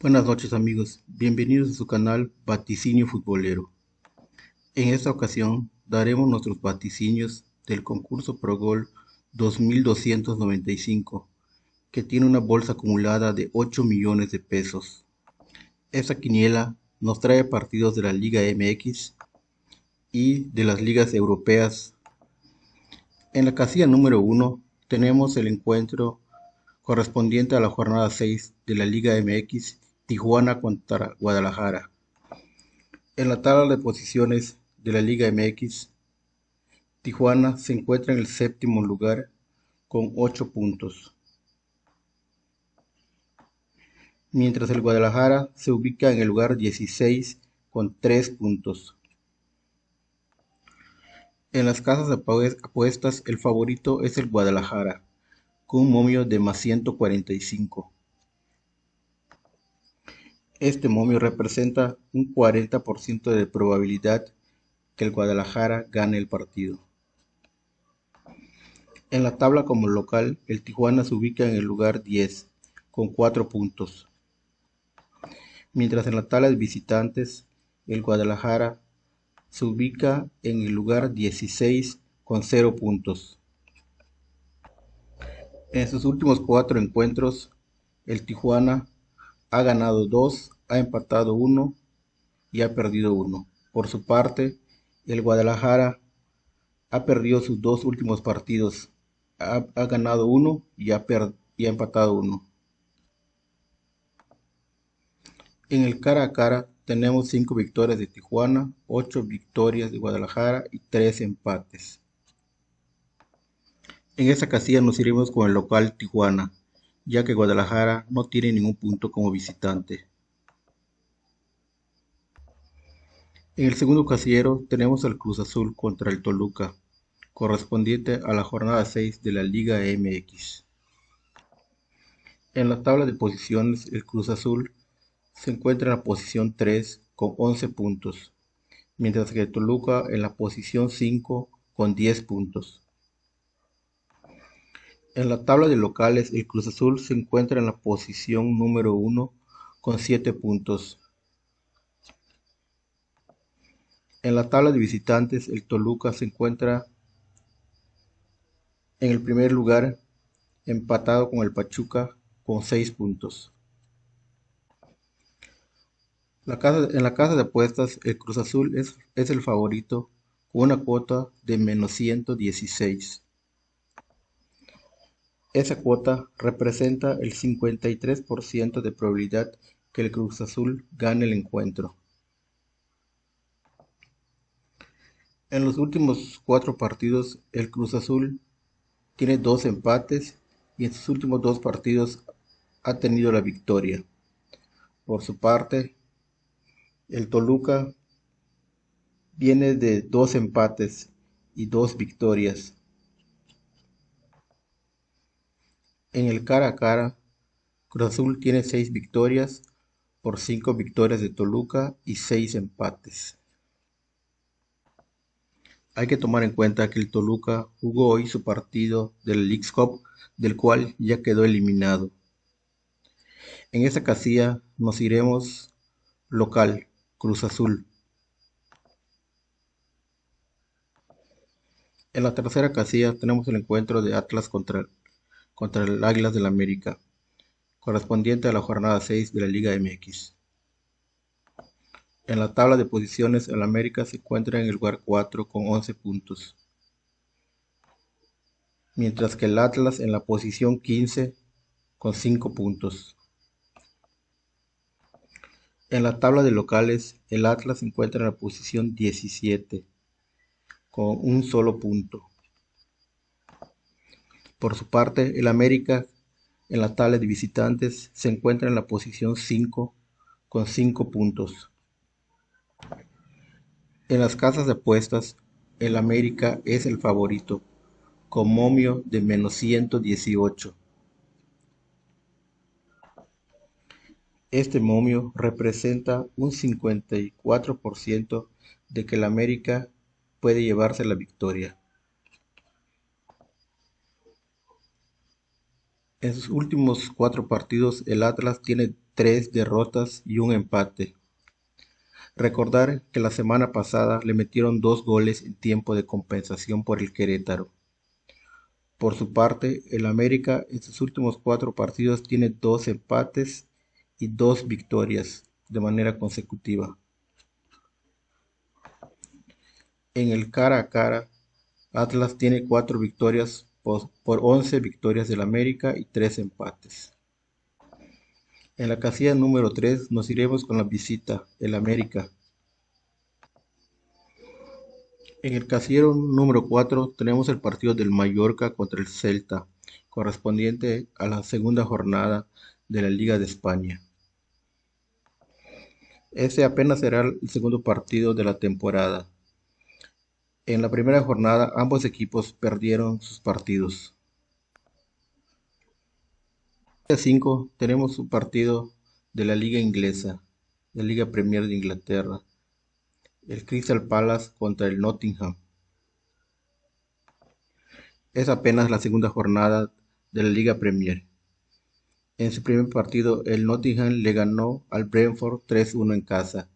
Buenas noches amigos, bienvenidos a su canal Vaticinio Futbolero. En esta ocasión daremos nuestros vaticinios del concurso ProGol 2295, que tiene una bolsa acumulada de 8 millones de pesos. Esta quiniela nos trae partidos de la Liga MX y de las ligas europeas. En la casilla número 1 tenemos el encuentro correspondiente a la jornada 6 de la Liga MX, Tijuana contra Guadalajara. En la tabla de posiciones de la Liga MX, Tijuana se encuentra en el séptimo lugar con 8 puntos, mientras el Guadalajara se ubica en el lugar 16 con 3 puntos. En las casas de apuestas, el favorito es el Guadalajara, con un momio de más 145. Este momio representa un 40% de probabilidad que el Guadalajara gane el partido. En la tabla como local, el Tijuana se ubica en el lugar 10 con 4 puntos, mientras en la tabla de visitantes, el Guadalajara se ubica en el lugar 16 con 0 puntos. En sus últimos 4 encuentros, el Tijuana ha ganado 2, ha empatado 1 y ha perdido 1. Por su parte, el Guadalajara ha perdido sus 2 últimos partidos, ha ganado 1 y ha empatado 1. En el cara a cara tenemos 5 victorias de Tijuana, 8 victorias de Guadalajara y 3 empates. En esta casilla nos iremos con el local Tijuana, ya que Guadalajara no tiene ningún punto como visitante. En el segundo casillero tenemos al Cruz Azul contra el Toluca, correspondiente a la jornada 6 de la Liga MX. En la tabla de posiciones, el Cruz Azul se encuentra en la posición 3 con 11 puntos, mientras que el Toluca en la posición 5 con 10 puntos. En la tabla de locales, el Cruz Azul se encuentra en la posición número 1 con 7 puntos. En la tabla de visitantes, el Toluca se encuentra en el primer lugar, empatado con el Pachuca con 6 puntos. En la casa de apuestas, el Cruz Azul es el favorito con una cuota de menos 116. Esa cuota representa el 53% de probabilidad que el Cruz Azul gane el encuentro. En los últimos 4 partidos, el Cruz Azul tiene 2 empates y en sus últimos 2 partidos ha tenido la victoria. Por su parte, el Toluca viene de 2 empates y 2 victorias. En el cara a cara, Cruz Azul tiene 6 victorias por 5 victorias de Toluca y 6 empates. Hay que tomar en cuenta que el Toluca jugó hoy su partido del Leagues Cup, del cual ya quedó eliminado. En esta casilla nos iremos local, Cruz Azul. En la tercera casilla tenemos el encuentro de Atlas contra el Águilas del América, correspondiente a la jornada 6 de la Liga MX. En la tabla de posiciones, el América se encuentra en el lugar 4 con 11 puntos, mientras que el Atlas en la posición 15 con 5 puntos. En la tabla de locales, el Atlas se encuentra en la posición 17 con un solo punto. Por su parte, el América en la tabla de visitantes se encuentra en la posición 5 con 5 puntos. En las casas de apuestas, el América es el favorito, con momio de menos 118. Este momio representa un 54% de que el América puede llevarse la victoria. En sus últimos 4 partidos, el Atlas tiene 3 derrotas y un empate. Recordar que la semana pasada le metieron 2 goles en tiempo de compensación por el Querétaro. Por su parte, el América en sus últimos 4 partidos tiene 2 empates y 2 victorias de manera consecutiva. En el cara a cara, Atlas tiene 4 victorias por 11 victorias del América y 3 empates. En la casilla número 3 nos iremos con la visita, el América. En el casillero número 4 tenemos el partido del Mallorca contra el Celta, correspondiente a la segunda jornada de la Liga de España. Ese apenas será el segundo partido de la temporada. En la primera jornada ambos equipos perdieron sus partidos. En el 5 tenemos un partido de la Liga Inglesa, la Liga Premier de Inglaterra, el Crystal Palace contra el Nottingham. Es apenas la segunda jornada de la Liga Premier. En su primer partido, el Nottingham le ganó al Brentford 3-1 en casa,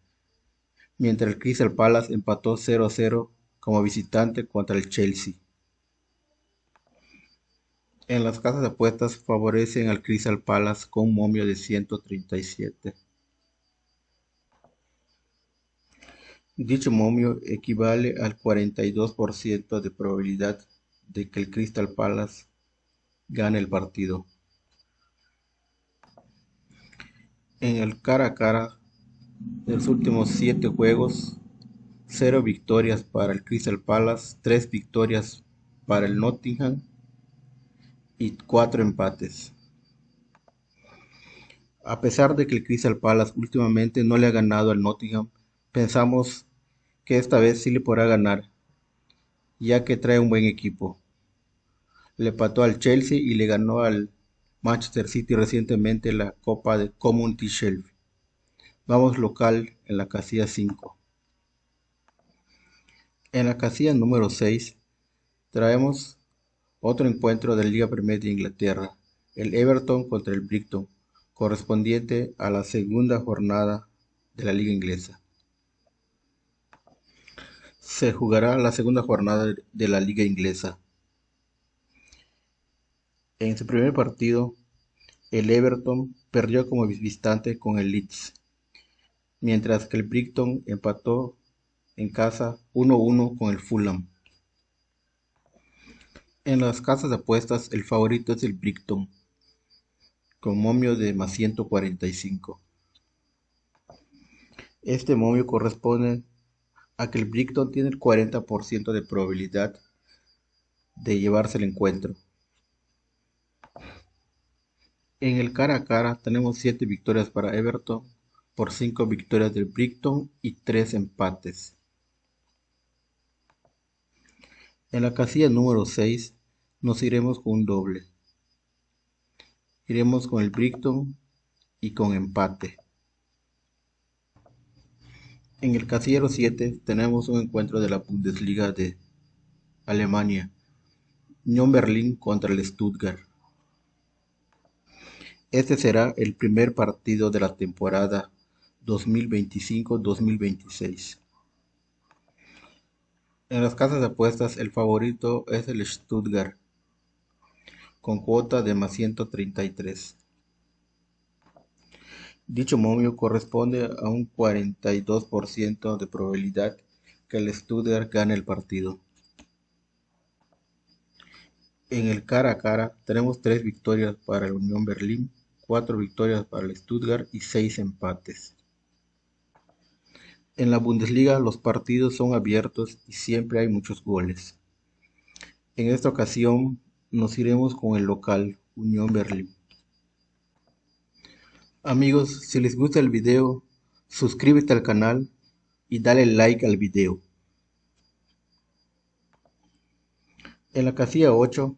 mientras el Crystal Palace empató 0-0 como visitante contra el Chelsea. En las casas de apuestas favorecen al Crystal Palace con un momio de 137. Dicho momio equivale al 42% de probabilidad de que el Crystal Palace gane el partido. En el cara a cara de los últimos 7 juegos, 0 victorias para el Crystal Palace, 3 victorias para el Nottingham y 4 empates. A pesar de que el Crystal Palace últimamente no le ha ganado al Nottingham, pensamos que esta vez sí le podrá ganar, ya que trae un buen equipo. Le empató al Chelsea y le ganó al Manchester City recientemente la Copa de Community Shield. Vamos local en la casilla 5. En la casilla número 6 traemos otro encuentro de la Liga Premier de Inglaterra, el Everton contra el Brighton, correspondiente a la segunda jornada de la Liga Inglesa. Se jugará la segunda jornada de la Liga Inglesa. En su primer partido, el Everton perdió como visitante con el Leeds, mientras que el Brighton empató en casa 1-1 con el Fulham. En las casas de apuestas, el favorito es el Brighton, con momio de más 145. Este momio corresponde a que el Brighton tiene el 40% de probabilidad de llevarse el encuentro. En el cara a cara tenemos 7 victorias para Everton por 5 victorias del Brighton y 3 empates. En la casilla número 6 nos iremos con un doble. Iremos con el Brighton y con empate. En el casillero 7 tenemos un encuentro de la Bundesliga de Alemania, Unión Berlín contra el Stuttgart. Este será el primer partido de la temporada 2025-2026. En las casas de apuestas el favorito es el Stuttgart, con cuota de más 133. Dicho momio corresponde a un 42% de probabilidad que el Stuttgart gane el partido. En el cara a cara tenemos 3 victorias para el Unión Berlín, 4 victorias para el Stuttgart y 6 empates. En la Bundesliga los partidos son abiertos y siempre hay muchos goles. En esta ocasión nos iremos con el local, Unión Berlín. Amigos, si les gusta el video, suscríbete al canal y dale like al video. En la casilla 8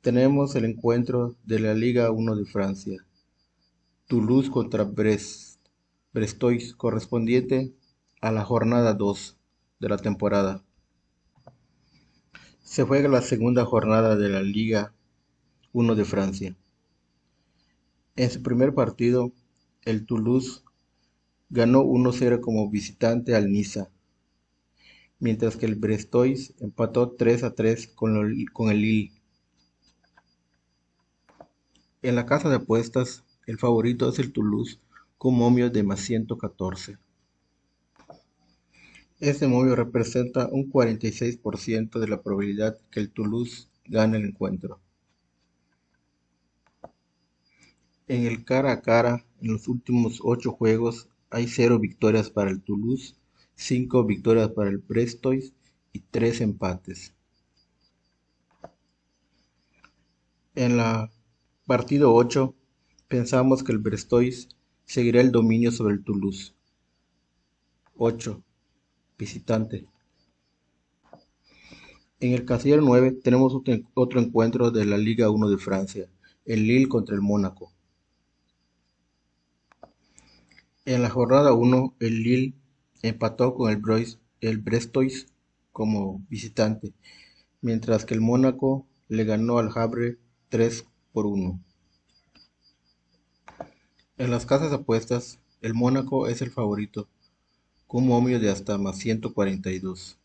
tenemos el encuentro de la Liga 1 de Francia, Toulouse contra Brestois, correspondiente a la jornada 2 de la temporada. Se juega la segunda jornada de la Liga 1 de Francia. En su primer partido, el Toulouse ganó 1-0 como visitante al Niza, mientras que el Brestois empató 3-3 con el Lille. En la casa de apuestas, el favorito es el Toulouse con momio de +114. Este momio representa un 46% de la probabilidad que el Toulouse gane el encuentro. En el cara a cara, en los últimos 8 juegos, hay 0 victorias para el Toulouse, 5 victorias para el Brestois y 3 empates. En la partido 8, pensamos que el Brestois seguirá el dominio sobre el Toulouse. 8. Visitante. En el casillero 9 tenemos otro encuentro de la Liga 1 de Francia, el Lille contra el Mónaco. En la jornada 1, el Lille empató con el Brestois como visitante, mientras que el Mónaco le ganó al Havre 3-1. En las casas de apuestas, el Mónaco es el favorito, con un momio de hasta +142.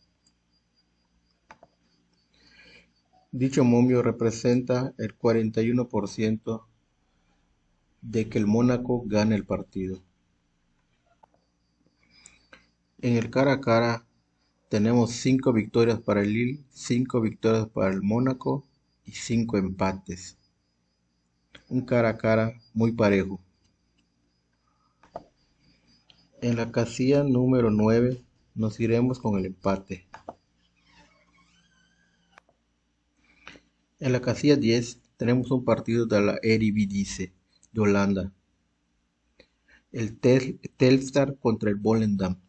Dicho momio representa el 41% de que el Mónaco gane el partido. En el cara a cara tenemos 5 victorias para el Lille, 5 victorias para el Mónaco y 5 empates. Un cara a cara muy parejo. En la casilla número 9 nos iremos con el empate. En la casilla 10 tenemos un partido de la Eredivisie de Holanda. El Telstar contra el Volendam.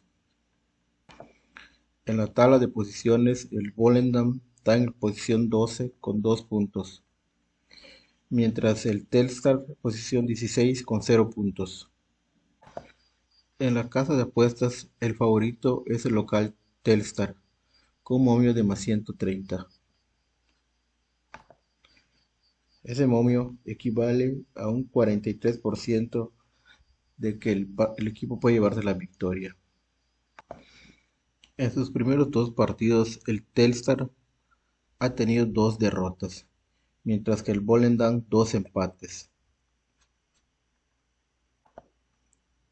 En la tabla de posiciones, el Volendam está en posición 12 con 2 puntos, mientras el Telstar posición 16 con 0 puntos. En la casa de apuestas, el favorito es el local Telstar, con momio de +130. Ese momio equivale a un 43% de que el equipo puede llevarse la victoria. En sus primeros 2 partidos, el Telstar ha tenido 2 derrotas, mientras que el Volendam 2 empates.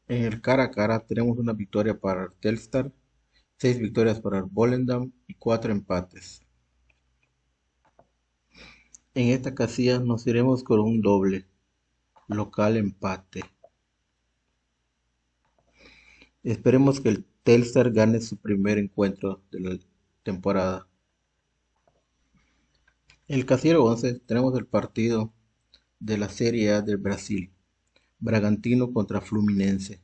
En el cara a cara tenemos una victoria para el Telstar, 6 victorias para el Volendam y 4 empates. En esta casilla nos iremos con un doble, local empate. Esperemos que el Telstar gane su primer encuentro de la temporada. En el casillero 11 tenemos el partido de la Serie A de Brasil, Bragantino contra Fluminense.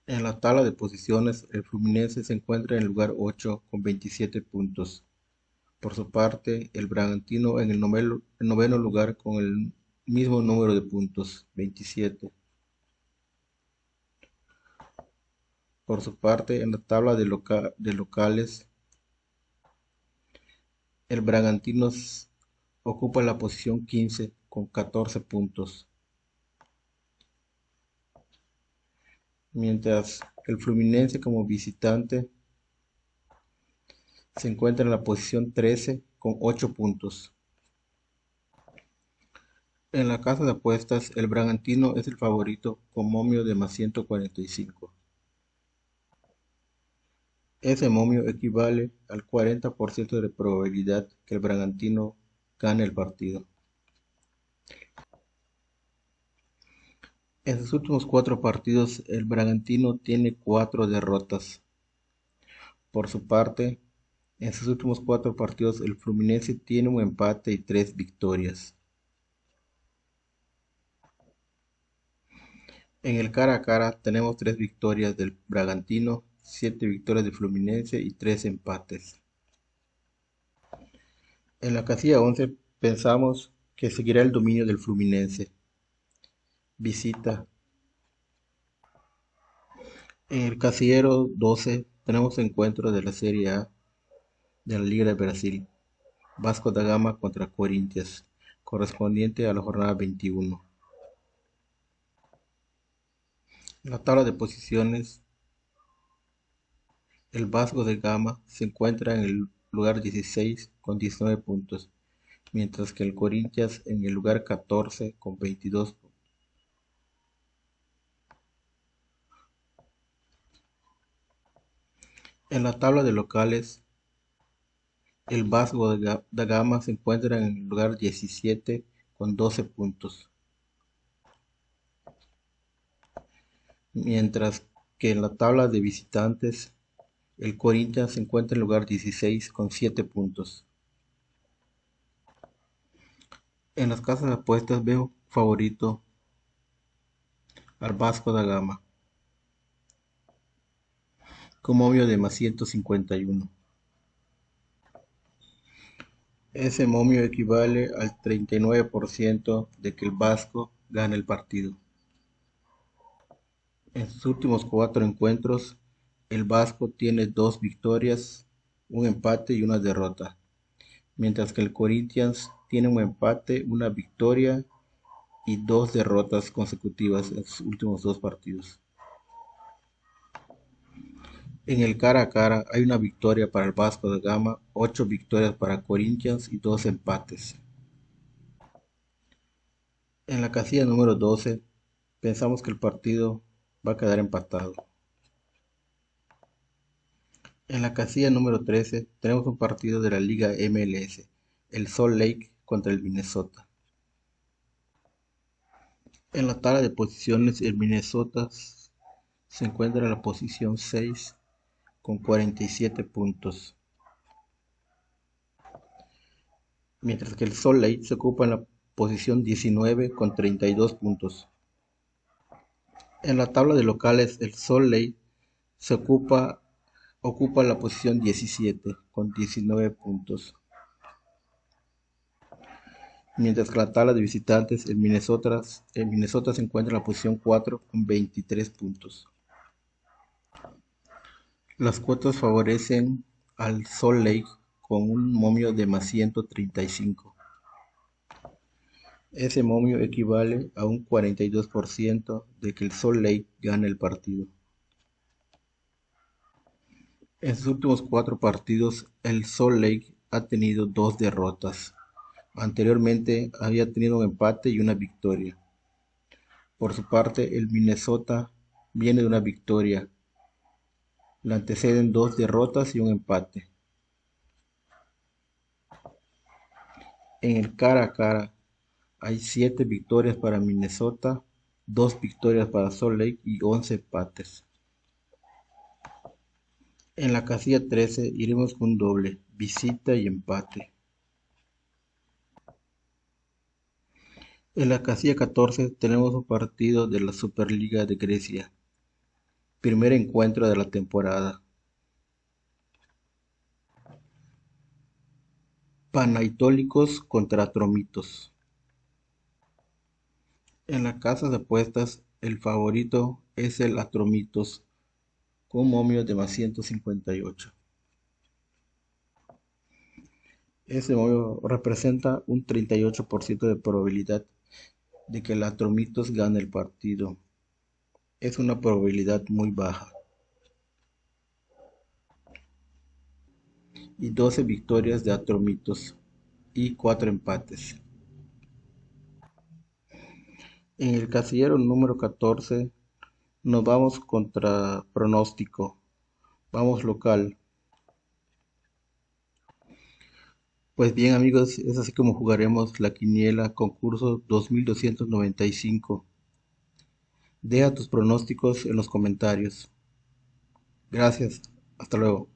En la tabla de posiciones, el Fluminense se encuentra en el lugar 8 con 27 puntos. Por su parte, el Bragantino en el noveno lugar con el mismo número de puntos, 27. Por su parte, en la tabla de locales, el Bragantino ocupa la posición 15 con 14 puntos, mientras que el Fluminense como visitante se encuentra en la posición 13 con 8 puntos. En la casa de apuestas, el Bragantino es el favorito con momio de +145. Ese momio equivale al 40% de probabilidad que el Bragantino gane el partido. En sus últimos 4 partidos, el Bragantino tiene 4 derrotas. Por su parte, en sus últimos 4 partidos, el Fluminense tiene un empate y 3 victorias. En el cara a cara tenemos 3 victorias del Bragantino, 7 victorias del Fluminense y 3 empates. En la casilla 11 pensamos que seguirá el dominio del Fluminense. Visita. En el casillero 12 tenemos encuentros de la Serie A de la Liga de Brasil, Vasco da Gama contra Corinthians, correspondiente a la jornada 21. En la tabla de posiciones, el Vasco da Gama se encuentra en el lugar 16 con 19 puntos, mientras que el Corinthians en el lugar 14 con 22 puntos. En la tabla de locales, el Vasco da Gama se encuentra en el lugar 17 con 12 puntos, mientras que en la tabla de visitantes, el Corinthians se encuentra en el lugar 16 con 7 puntos. En las casas de apuestas veo favorito al Vasco da Gama, con momio de más 151. Ese momio equivale al 39% de que el Vasco gane el partido. En sus últimos 4 encuentros, el Vasco tiene 2 victorias, un empate y una derrota, mientras que el Corinthians tiene un empate, una victoria y 2 derrotas consecutivas en sus últimos 2 partidos. En el cara a cara hay una victoria para el Vasco da Gama, 8 victorias para Corinthians y 2 empates. En la casilla número 12 pensamos que el partido va a quedar empatado. En la casilla número 13 tenemos un partido de la Liga MLS, el Salt Lake contra el Minnesota. En la tabla de posiciones, el Minnesota se encuentra en la posición 6 con 47 puntos, mientras que el Salt Lake se ocupa en la posición 19 con 32 puntos. En la tabla de locales, el Salt Lake se ocupa la posición 17 con 19 puntos, mientras que la tabla de visitantes, el Minnesota se encuentra en la posición 4 con 23 puntos. Las cuotas favorecen al Salt Lake con un momio de más 135. Ese momio equivale a un 42% de que el Salt Lake gane el partido. En sus últimos 4 partidos, el Salt Lake ha tenido 2 derrotas. Anteriormente había tenido un empate y una victoria. Por su parte, el Minnesota viene de una victoria. Le anteceden 2 derrotas y un empate. En el cara a cara hay 7 victorias para Minnesota, 2 victorias para Salt Lake y 11 empates. En la casilla 13 iremos con un doble, visita y empate. En la casilla 14 tenemos un partido de la Superliga de Grecia, primer encuentro de la temporada. Panaitólicos contra Atromitos. En la casa de apuestas, el favorito es el Atromitos, con momio de más 158. Ese momio representa un 38% de probabilidad de que el Atromitos gane el partido. Es una probabilidad muy baja. Y 12 victorias de Atromitos y 4 empates. En el casillero número 14 nos vamos contra pronóstico. Vamos local. Pues bien amigos, es así como jugaremos la quiniela concurso 2295. Deja tus pronósticos en los comentarios. Gracias. Hasta luego.